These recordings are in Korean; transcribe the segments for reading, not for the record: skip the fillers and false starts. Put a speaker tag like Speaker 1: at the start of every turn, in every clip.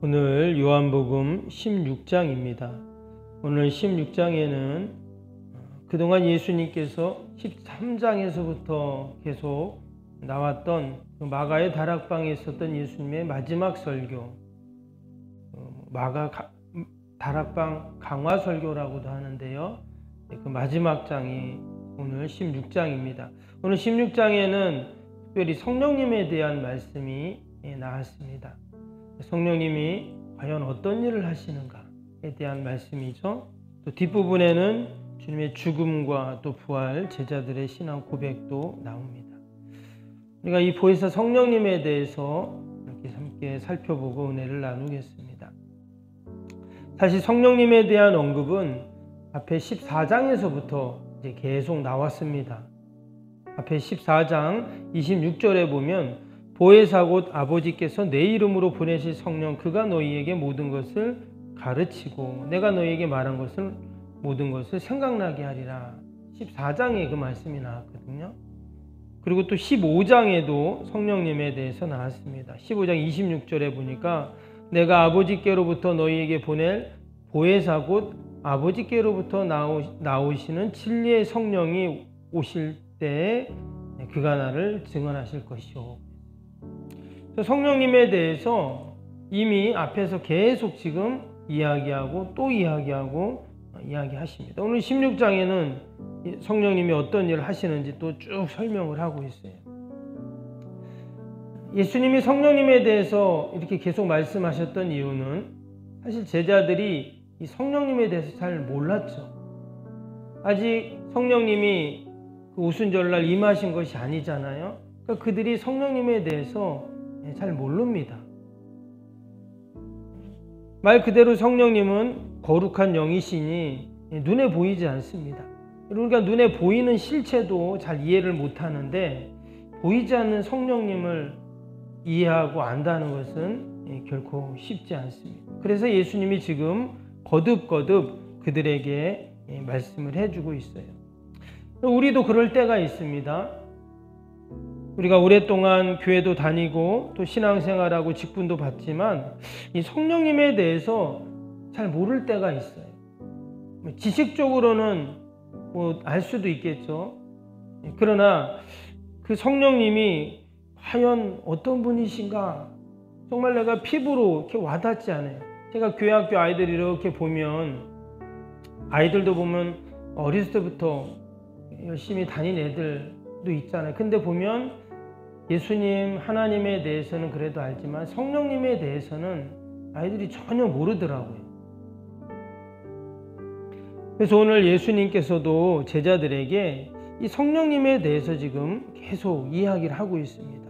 Speaker 1: 오늘 요한복음 16장입니다. 오늘 16장에는 그동안 예수님께서 13장에서부터 계속 나왔던 마가의 다락방에 있었던 예수님의 마지막 설교, 마가 다락방 강화 설교라고도 하는데요. 그 마지막 장이 오늘 16장입니다. 오늘 16장에는 특별히 성령님에 대한 말씀이 나왔습니다. 성령님이 과연 어떤 일을 하시는가에 대한 말씀이죠. 또 뒷부분에는 주님의 죽음과 또 부활, 제자들의 신앙 고백도 나옵니다. 우리가 이 보혜사 성령님에 대해서 이렇게 함께 살펴보고 은혜를 나누겠습니다. 사실 성령님에 대한 언급은 앞에 14장에서부터 이제 계속 나왔습니다. 앞에 14장 26절에 보면 보혜사 곧 아버지께서 내 이름으로 보내실 성령 그가 너희에게 모든 것을 가르치고 내가 너희에게 말한 것을 모든 것을 생각나게 하리라. 14장에 그 말씀이 나왔거든요. 그리고 또 15장에도 성령님에 대해서 나왔습니다. 15장 26절에 보니까 내가 아버지께로부터 너희에게 보낼 보혜사 곧 아버지께로부터 나오시는 진리의 성령이 오실 때에 그가 나를 증언하실 것이요. 성령님에 대해서 이미 앞에서 계속 지금 이야기하고 또 이야기하십니다. 오늘 16장에는 성령님이 어떤 일을 하시는지 또 쭉 설명을 하고 있어요. 예수님이 성령님에 대해서 이렇게 계속 말씀하셨던 이유는 사실 제자들이 이 성령님에 대해서 잘 몰랐죠. 아직 성령님이 그 오순절날 임하신 것이 아니잖아요. 그러니까 그들이 성령님에 대해서 잘 모릅니다. 말 그대로 성령님은 거룩한 영이시니 눈에 보이지 않습니다. 그러니까 눈에 보이는 실체도 잘 이해를 못하는데 보이지 않는 성령님을 이해하고 안다는 것은 결코 쉽지 않습니다. 그래서 예수님이 지금 거듭거듭 그들에게 말씀을 해주고 있어요. 우리도 그럴 때가 있습니다. 우리가 오랫동안 교회도 다니고 또 신앙생활하고 직분도 받지만 이 성령님에 대해서 잘 모를 때가 있어요. 지식적으로는 알 수도 있겠죠. 그러나 그 성령님이 과연 어떤 분이신가 정말 내가 피부로 이렇게 와닿지 않아요. 제가 교회 학교 아이들 이렇게 보면 아이들도 보면 어렸을 때부터 열심히 다닌 애들도 있잖아요. 근데 보면 예수님, 하나님에 대해서는 그래도 알지만 성령님에 대해서는 아이들이 전혀 모르더라고요. 그래서 오늘 예수님께서도 제자들에게 이 성령님에 대해서 지금 계속 이야기를 하고 있습니다.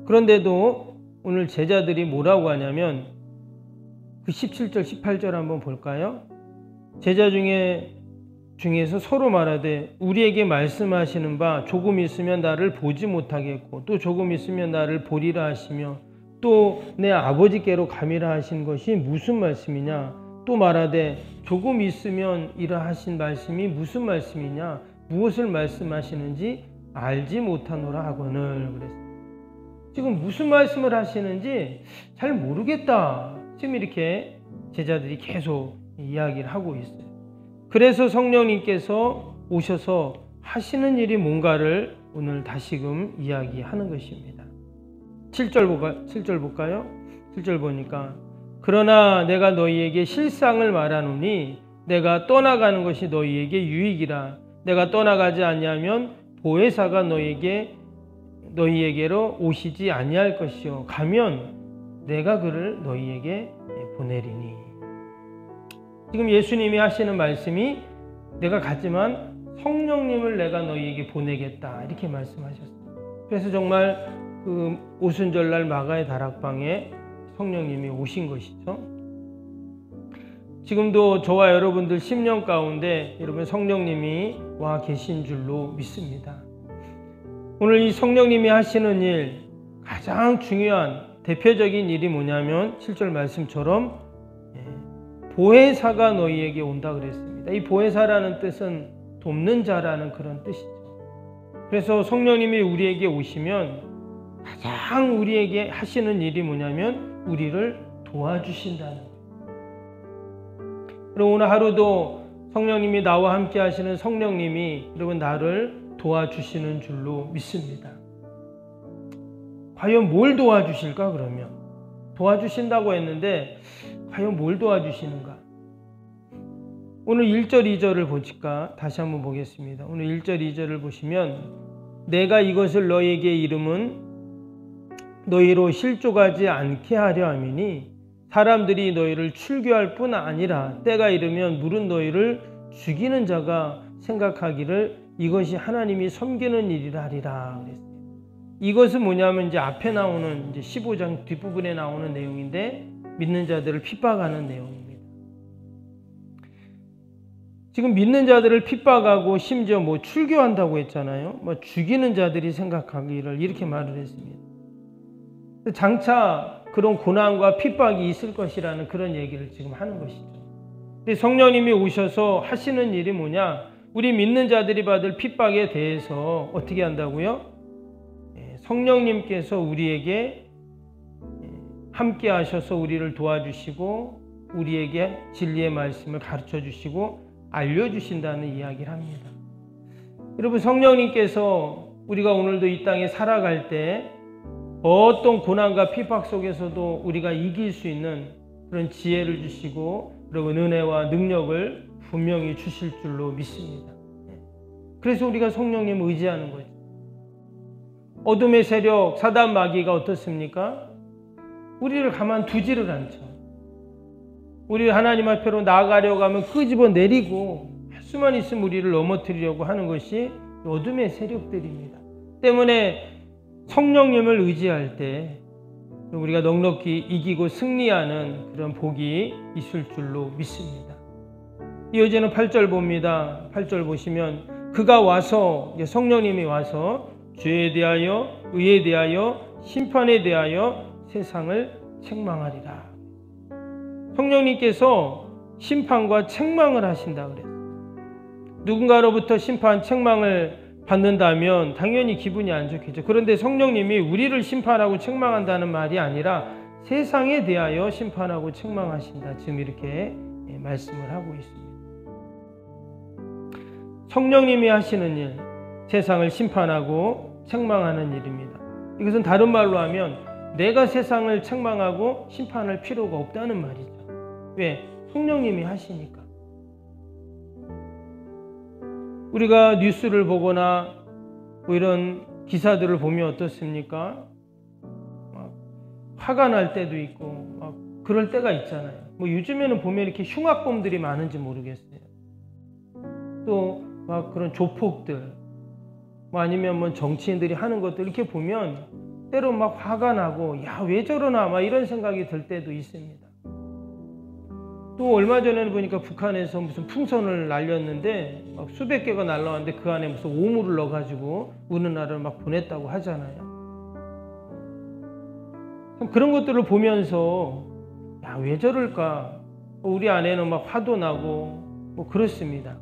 Speaker 1: 그런데도 오늘 제자들이 뭐라고 하냐면 그 17절, 18절 한번 볼까요? 제자 중에서 서로 말하되 우리에게 말씀하시는 바 조금 있으면 나를 보지 못하겠고 또 조금 있으면 나를 보리라 하시며 또 내 아버지께로 가미라 하신 것이 무슨 말씀이냐 또 말하되 조금 있으면 이라 하신 말씀이 무슨 말씀이냐 무엇을 말씀하시는지 알지 못하노라 하거늘. 그랬어요. 지금 무슨 말씀을 하시는지 잘 모르겠다. 지금 이렇게 제자들이 계속 이야기를 하고 있어요. 그래서 성령님께서 오셔서 하시는 일이 뭔가를 오늘 다시금 이야기하는 것입니다. 7절 볼까요? 7절 보니까 그러나 내가 너희에게 실상을 말하노니 내가 떠나가는 것이 너희에게 유익이라. 내가 떠나가지 아니하면 보혜사가 너희에게로 오시지 아니할 것이요 가면 내가 그를 너희에게 보내리니. 지금 예수님이 하시는 말씀이 내가 가지만 성령님을 내가 너희에게 보내겠다 이렇게 말씀하셨어요. 그래서 정말 그 오순절날 마가의 다락방에 성령님이 오신 것이죠. 지금도 저와 여러분들 10년 가운데 여러분 성령님이 와 계신 줄로 믿습니다. 오늘 이 성령님이 하시는 일 가장 중요한 대표적인 일이 뭐냐면 7절 말씀처럼 보혜사가 너희에게 온다 그랬습니다. 이 보혜사라는 뜻은 돕는 자라는 그런 뜻이죠. 그래서 성령님이 우리에게 오시면 가장 우리에게 하시는 일이 뭐냐면 우리를 도와주신다는 거예요. 그럼 오늘 하루도 성령님이 나와 함께 하시는 성령님이 여러분 나를 도와주시는 줄로 믿습니다. 과연 뭘 도와주실까 그러면? 도와주신다고 했는데 과연 뭘 도와주시는가? 오늘 1절 2절을 보니까 다시 한번 보겠습니다. 오늘 1절 2절을 보시면 내가 이것을 너희에게 이름은 너희로 실족하지 않게 하려 함이니 사람들이 너희를 출교할 뿐 아니라 때가 이르면 물은 너희를 죽이는 자가 생각하기를 이것이 하나님이 섬기는 일이라 하리라 그랬어요. 이것은 뭐냐면 이제 앞에 나오는 이제 15장 뒷부분에 나오는 내용인데 믿는 자들을 핍박하는 내용입니다. 지금 믿는 자들을 핍박하고 심지어 뭐 출교한다고 했잖아요. 뭐 죽이는 자들이 생각하기를 이렇게 말을 했습니다. 장차 그런 고난과 핍박이 있을 것이라는 그런 얘기를 지금 하는 것이죠. 근데 성령님이 오셔서 하시는 일이 뭐냐? 우리 믿는 자들이 받을 핍박에 대해서 어떻게 한다고요? 성령님께서 우리에게 함께 하셔서 우리를 도와주시고 우리에게 진리의 말씀을 가르쳐 주시고 알려주신다는 이야기를 합니다. 여러분, 성령님께서 우리가 오늘도 이 땅에 살아갈 때 어떤 고난과 핍박 속에서도 우리가 이길 수 있는 그런 지혜를 주시고 여러분 은혜와 능력을 분명히 주실 줄로 믿습니다. 그래서 우리가 성령님을 의지하는 거죠. 어둠의 세력 사단 마귀가 어떻습니까? 우리를 가만두지를 않죠. 우리를 하나님 앞으로 나아가려고 하면 끄집어 내리고 할 수만 있으면 우리를 넘어뜨리려고 하는 것이 어둠의 세력들입니다. 때문에 성령님을 의지할 때 우리가 넉넉히 이기고 승리하는 그런 복이 있을 줄로 믿습니다. 이어지는 8절 봅니다. 8절 보시면 그가 와서 성령님이 와서 죄에 대하여 의에 대하여 심판에 대하여 세상을 책망하리라. 성령님께서 심판과 책망을 하신다 그랬어요. 누군가로부터 심판, 책망을 받는다면 당연히 기분이 안 좋겠죠. 그런데 성령님이 우리를 심판하고 책망한다는 말이 아니라 세상에 대하여 심판하고 책망하신다. 지금 이렇게 말씀을 하고 있습니다. 성령님이 하시는 일, 세상을 심판하고 책망하는 일입니다. 이것은 다른 말로 하면 내가 세상을 책망하고 심판할 필요가 없다는 말이죠. 왜? 성령님이 하시니까. 우리가 뉴스를 보거나 뭐 이런 기사들을 보면 어떻습니까? 막 화가 날 때도 있고 막 그럴 때가 있잖아요. 뭐 요즘에는 보면 이렇게 흉악범들이 많은지 모르겠어요. 또 막 그런 조폭들, 뭐 아니면 뭐 정치인들이 하는 것들 이렇게 보면 때로 막 화가 나고 야, 왜 저러나 막 이런 생각이 들 때도 있습니다. 또 얼마 전에는 보니까 북한에서 무슨 풍선을 날렸는데 막 수백 개가 날라왔는데 그 안에 무슨 오물을 넣어가지고 우리나라를 막 보냈다고 하잖아요. 참 그런 것들을 보면서 야, 왜 저럴까? 우리 안에는 막 화도 나고 뭐 그렇습니다.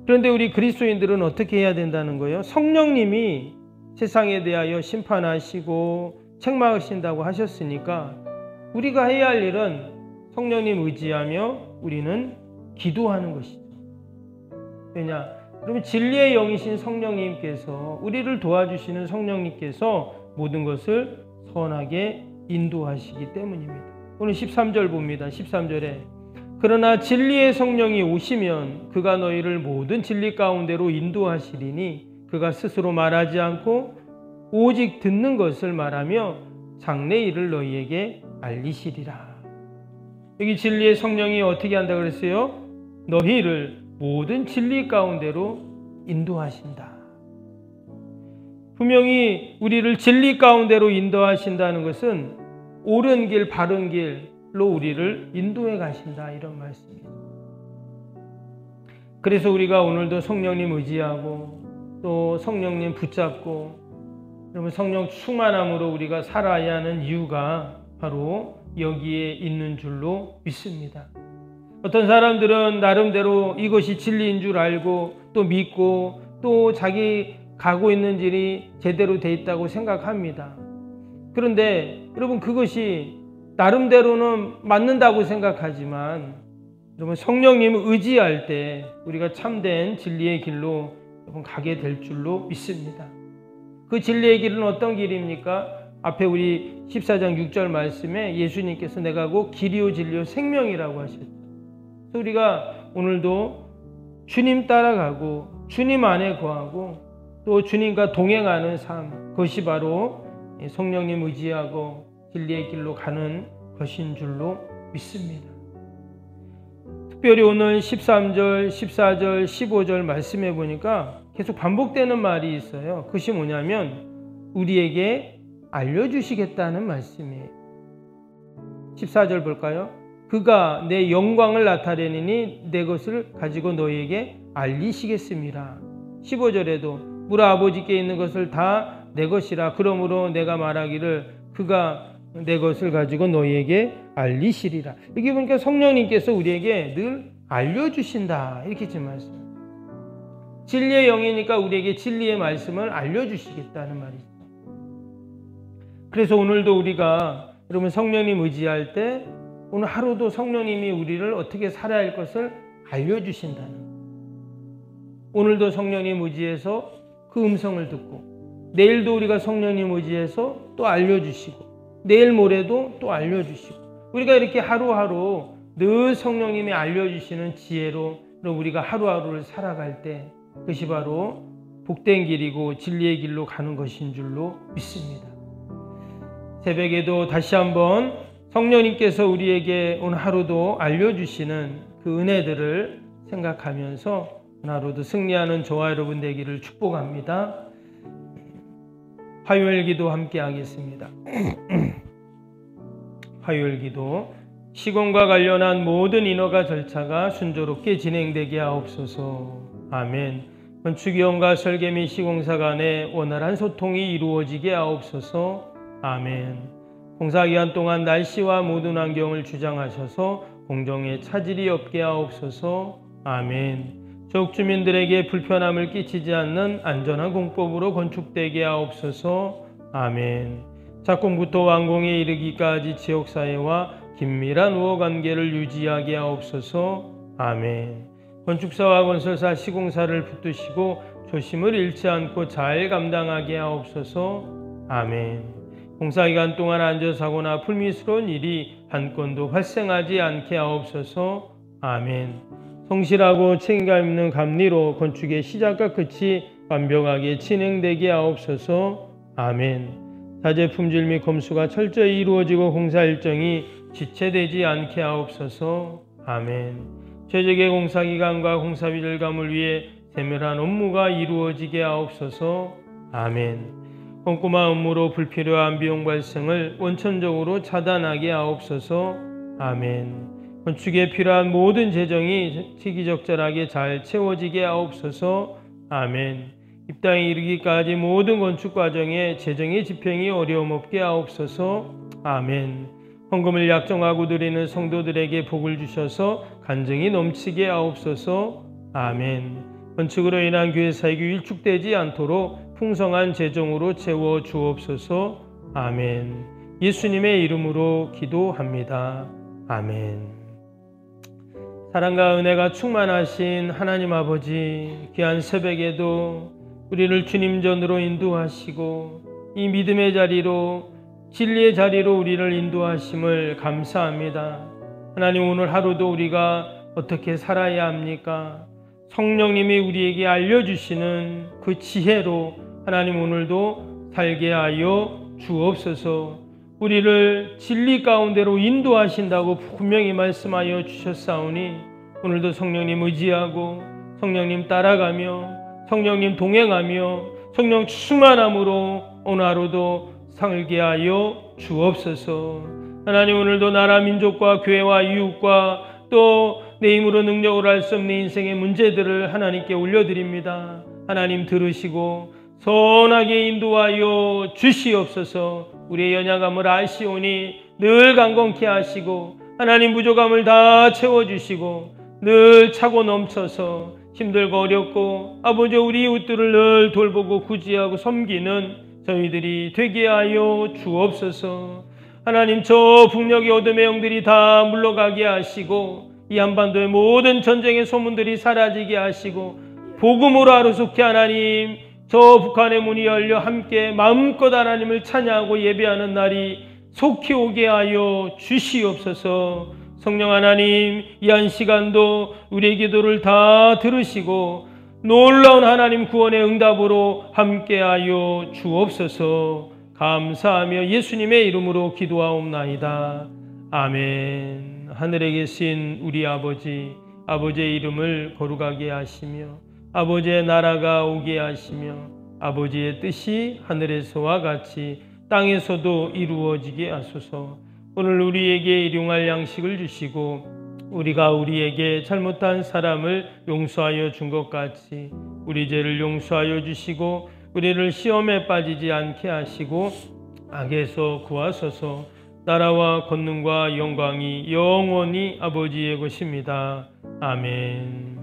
Speaker 1: 그런데 우리 그리스도인들은 어떻게 해야 된다는 거예요? 성령님이 세상에 대하여 심판하시고 책망하신다고 하셨으니까 우리가 해야 할 일은 성령님 의지하며 우리는 기도하는 것이죠. 왜냐? 그러면 진리의 영이신 성령님께서 우리를 도와주시는 성령님께서 모든 것을 선하게 인도하시기 때문입니다. 오늘 13절 봅니다. 13절에 그러나 진리의 성령이 오시면 그가 너희를 모든 진리 가운데로 인도하시리니 그가 스스로 말하지 않고 오직 듣는 것을 말하며 장래 일을 너희에게 알리시리라. 여기 진리의 성령이 어떻게 한다고 그랬어요? 너희를 모든 진리 가운데로 인도하신다. 분명히 우리를 진리 가운데로 인도하신다는 것은 옳은 길, 바른 길로 우리를 인도해 가신다, 이런 말씀이에요. 그래서 우리가 오늘도 성령님 의지하고 또 성령님 붙잡고 여러분 성령 충만함으로 우리가 살아야 하는 이유가 바로 여기에 있는 줄로 믿습니다. 어떤 사람들은 나름대로 이것이 진리인 줄 알고 또 믿고 또 자기 가고 있는 길이 제대로 돼 있다고 생각합니다. 그런데 여러분 그것이 나름대로는 맞는다고 생각하지만 여러분 성령님을 의지할 때 우리가 참된 진리의 길로 여러분 가게 될 줄로 믿습니다. 그 진리의 길은 어떤 길입니까? 앞에 우리 14장 6절 말씀에 예수님께서 내가 곧 길이요 진리요 생명이라고 하셨죠. 그래서 우리가 오늘도 주님 따라가고 주님 안에 거하고 또 주님과 동행하는 삶, 그것이 바로 성령님 의지하고 진리의 길로 가는 것인 줄로 믿습니다. 특별히 오늘 13절, 14절, 15절 말씀해 보니까 계속 반복되는 말이 있어요. 그것이 뭐냐면 우리에게 알려주시겠다는 말씀이에요. 14절 볼까요? 그가 내 영광을 나타내니 내 것을 가지고 너희에게 알리시겠습니다. 15절에도 우리 아버지께 있는 것을 다 내 것이라. 그러므로 내가 말하기를 그가 내 것을 가지고 너희에게 알리시리라. 여기 보니까 성령님께서 우리에게 늘 알려주신다 이렇게 지금 말씀. 진리의 영이니까 우리에게 진리의 말씀을 알려주시겠다는 말이죠. 그래서 오늘도 우리가 여러분 성령님 의지할 때 오늘 하루도 성령님이 우리를 어떻게 살아야 할 것을 알려주신다는, 오늘도 성령님 의지해서 그 음성을 듣고 내일도 우리가 성령님 의지해서 또 알려주시고 내일 모레도 또 알려주시고 우리가 이렇게 하루하루 늘 성령님이 알려주시는 지혜로 우리가 하루하루를 살아갈 때 그것이 바로 복된 길이고 진리의 길로 가는 것인 줄로 믿습니다. 새벽에도 다시 한번 성령님께서 우리에게 오늘 하루도 알려주시는 그 은혜들을 생각하면서 오늘 하루도 승리하는 저와 여러분 되기를 축복합니다. 화요일 기도 함께 하겠습니다. 화요일 기도. 시공과 관련한 모든 인허가 절차가 순조롭게 진행되게 하옵소서. 아멘. 건축위원과 설계 및 시공사 간의 원활한 소통이 이루어지게 하옵소서. 아멘. 공사기간 동안 날씨와 모든 환경을 주장하셔서 공정에 차질이 없게 하옵소서. 아멘. 지역 주민들에게 불편함을 끼치지 않는 안전한 공법으로 건축되게 하옵소서. 아멘. 착공부터 완공에 이르기까지 지역사회와 긴밀한 우호관계를 유지하게 하옵소서. 아멘. 건축사와 건설사, 시공사를 붙드시고 조심을 잃지 않고 잘 감당하게 하옵소서. 아멘. 공사기간 동안 안전사고나 불미스러운 일이 한 건도 발생하지 않게 하옵소서. 아멘. 성실하고 책임감 있는 감리로 건축의 시작과 끝이 완벽하게 진행되게 하옵소서. 아멘. 자재 품질 및 검수가 철저히 이루어지고 공사 일정이 지체되지 않게 하옵소서. 아멘. 최적의 공사기간과 공사비 절감을 위해 세밀한 업무가 이루어지게 하옵소서. 아멘. 꼼꼼한 업무로 불필요한 비용 발생을 원천적으로 차단하게 하옵소서. 아멘. 건축에 필요한 모든 재정이 시기적절하게 잘 채워지게 하옵소서. 아멘. 입당에 이르기까지 모든 건축 과정에 재정의 집행이 어려움 없게 하옵소서. 아멘. 헌금을 약정하고 드리는 성도들에게 복을 주셔서 간증이 넘치게 하옵소서. 아멘. 건축으로 인한 교회 사역이 위축되지 않도록 풍성한 재정으로 채워 주옵소서. 아멘. 예수님의 이름으로 기도합니다. 아멘. 사랑과 은혜가 충만하신 하나님 아버지, 귀한 새벽에도 우리를 주님 전으로 인도하시고 이 믿음의 자리로, 진리의 자리로 우리를 인도하심을 감사합니다. 하나님, 오늘 하루도 우리가 어떻게 살아야 합니까? 성령님이 우리에게 알려주시는 그 지혜로 하나님 오늘도 살게 하여 주옵소서. 우리를 진리 가운데로 인도하신다고 분명히 말씀하여 주셨사오니 오늘도 성령님 의지하고 성령님 따라가며 성령님 동행하며 성령 충만함으로 오늘 하루도 살게 하여 주옵소서. 하나님, 오늘도 나라 민족과 교회와 이웃과 또 내 힘으로 능력으로 할 수 없는 인생의 문제들을 하나님께 올려드립니다. 하나님 들으시고 선하게 인도하여 주시옵소서. 우리의 연약함을 아시오니 늘 강건케 하시고 하나님 부족함을 다 채워주시고 늘 차고 넘쳐서 힘들고 어렵고 아버지 우리 이웃들을 늘 돌보고 구제하고 섬기는 저희들이 되게 하여 주옵소서. 하나님 저 북녘의 어둠의 영들이 다 물러가게 하시고 이 한반도의 모든 전쟁의 소문들이 사라지게 하시고 복음으로 하루속히 하나님 저 북한의 문이 열려 함께 마음껏 하나님을 찬양하고 예배하는 날이 속히 오게 하여 주시옵소서. 성령 하나님, 이 한 시간도 우리의 기도를 다 들으시고 놀라운 하나님 구원의 응답으로 함께하여 주옵소서. 감사하며 예수님의 이름으로 기도하옵나이다. 아멘. 하늘에 계신 우리 아버지, 아버지의 이름을 거룩하게 하시며 아버지의 나라가 오게 하시며 아버지의 뜻이 하늘에서와 같이 땅에서도 이루어지게 하소서. 오늘 우리에게 일용할 양식을 주시고 우리가 우리에게 잘못한 사람을 용서하여 준 것 같이 우리 죄를 용서하여 주시고 우리를 시험에 빠지지 않게 하시고 악에서 구하소서. 나라와 권능과 영광이 영원히 아버지의 것입니다. 아멘.